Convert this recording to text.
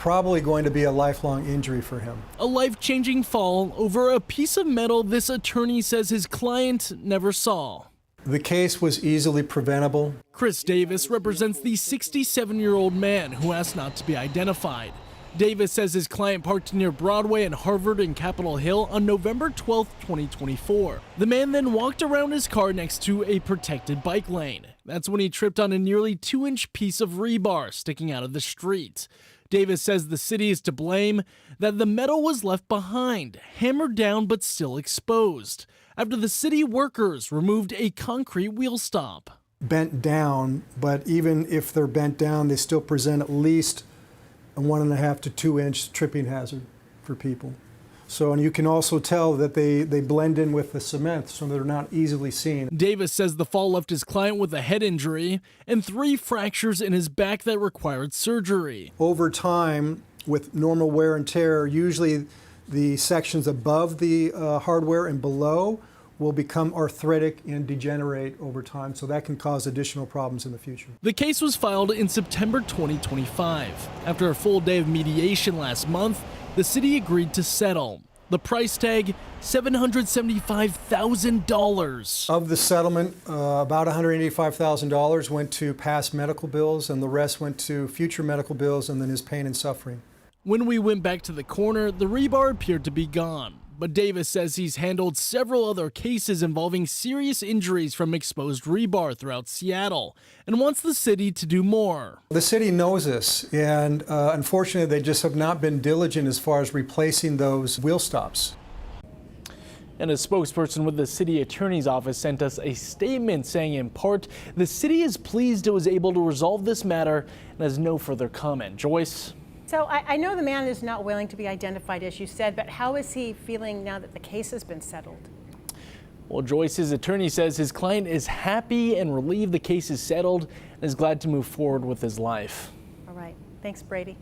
probably going to be a lifelong injury for him. A life-changing fall over a piece of metal this attorney says his client never saw. The case was easily preventable. Chris Davis represents the 67-year-old man who asked not to be identified. Davis says his client parked near Broadway and Harvard in Capitol Hill on November 12, 2024. The man then walked around his car next to a protected bike lane. That's when he tripped on a nearly 2-inch piece of rebar sticking out of the street. Davis says the city is to blame, that the metal was left behind, hammered down but still exposed, after the city workers removed a concrete wheel stop. Bent down, but even if they're bent down, they still present at least a 1.5 to 2 inch tripping hazard for people. So, and you can also tell that they blend in with the cement, so they're not easily seen. Davis says the fall left his client with a head injury and 3 fractures in his back that required surgery. Over time, with normal wear and tear, usually the sections above the hardware and below will become arthritic and degenerate over time, so that can cause additional problems in the future. The case was filed in September 2025. After a full day of mediation last month, the city agreed to settle. The price tag, $775,000. Of the settlement, about $185,000 went to past medical bills, and the rest went to future medical bills and then his pain and suffering. When we went back to the corner, the rebar appeared to be gone. But Davis says he's handled several other cases involving serious injuries from exposed rebar throughout Seattle and wants the city to do more. The city knows this, and unfortunately they just have not been diligent as far as replacing those wheel stops. And a spokesperson with the city attorney's office sent us a statement saying, in part, the city is pleased it was able to resolve this matter and has no further comment. Joyce? So I know the man is not willing to be identified, as you said, but how is he feeling now that the case has been settled? Well, Joyce's attorney says his client is happy and relieved the case is settled and is glad to move forward with his life. All right. Thanks, Brady.